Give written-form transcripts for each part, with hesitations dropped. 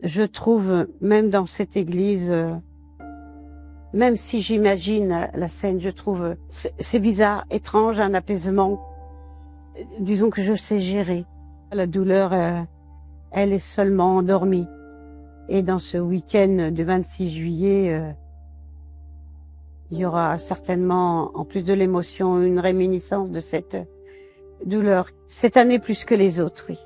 Je trouve, même dans cette église, même si j'imagine la scène, je trouve c'est bizarre, étrange, un apaisement. Disons que je sais gérer. La douleur, elle est seulement endormie. Et dans ce week-end du 26 juillet, il y aura certainement, en plus de l'émotion, une réminiscence de cette douleur. Cette année plus que les autres, oui.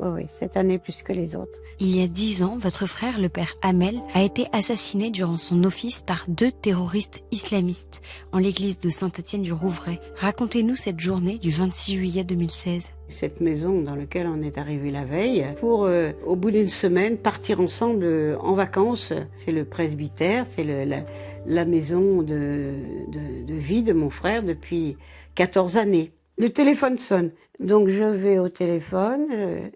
Oui, cette année plus que les autres. Il y a 10 ans, votre frère, le père Hamel, a été assassiné durant son office par 2 terroristes islamistes en l'église de Saint-Étienne-du-Rouvray. Racontez-nous cette journée du 26 juillet 2016. Cette maison dans laquelle on est arrivé la veille, pour au bout d'une semaine partir ensemble en vacances. C'est le presbytère, c'est la maison de vie de mon frère depuis 14 années. Le téléphone sonne, donc je vais au téléphone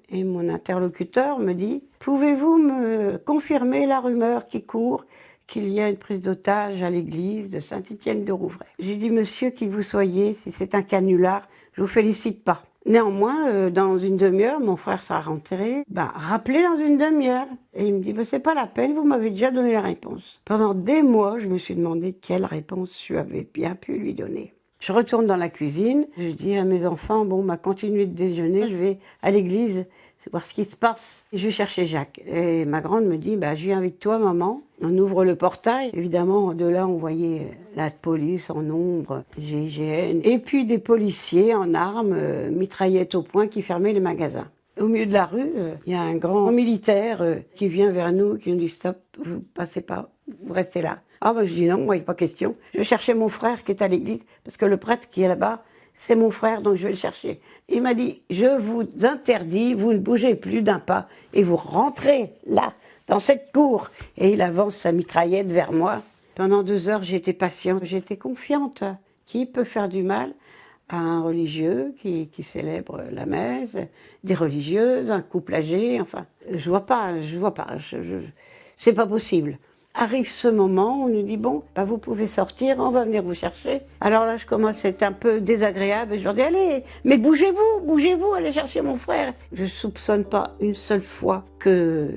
et mon interlocuteur me dit « Pouvez-vous me confirmer la rumeur qui court qu'il y a une prise d'otage à l'église de Saint-Étienne-de-Rouvray ?» J'ai dit « Monsieur, qui vous soyez, si c'est un canular, je vous félicite pas. » Néanmoins, dans une demi-heure, mon frère sera rentré. Rappelez dans une demi-heure. Et il me dit, c'est pas la peine, vous m'avez déjà donné la réponse. Pendant des mois, je me suis demandé quelle réponse je avais bien pu lui donner. Je retourne dans la cuisine, je dis à mes enfants, continuez de déjeuner, je vais à l'église voir ce qui se passe. Et je vais chercher Jacques. Et ma grande me dit, je viens avec toi, maman. On ouvre le portail. Évidemment, de là, on voyait la police en ombre, GIGN, et puis des policiers en armes, mitraillettes au poing, qui fermaient les magasins. Au milieu de la rue, il y a un grand militaire qui vient vers nous, qui nous dit, stop, vous passez pas, vous restez là. Je dis non, moi, il n'y a pas question. Je vais chercher mon frère qui est à l'église, parce que le prêtre qui est là-bas, c'est mon frère, donc je vais le chercher. Il m'a dit, je vous interdis, vous ne bougez plus d'un pas, et vous rentrez là, dans cette cour. Et il avance sa mitraillette vers moi. Pendant 2 heures, j'étais patiente, j'étais confiante. Qui peut faire du mal à un religieux qui célèbre la messe, des religieuses, un couple âgé, enfin, je vois pas, c'est pas possible. Arrive ce moment, on nous dit, vous pouvez sortir, on va venir vous chercher. Alors là, je commence à être un peu désagréable et je leur dis, allez, mais bougez-vous, allez chercher mon frère. Je soupçonne pas une seule fois que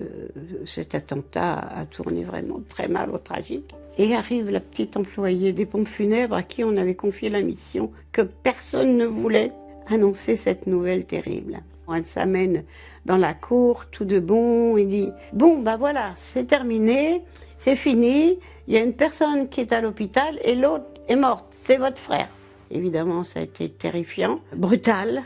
cet attentat a tourné vraiment très mal au tragique. Et arrive la petite employée des pompes funèbres à qui on avait confié la mission que personne ne voulait annoncer cette nouvelle terrible. Elle s'amène dans la cour, tout de bon, il dit « voilà, c'est terminé, c'est fini, il y a une personne qui est à l'hôpital et l'autre est morte, c'est votre frère. » Évidemment, ça a été terrifiant, brutal.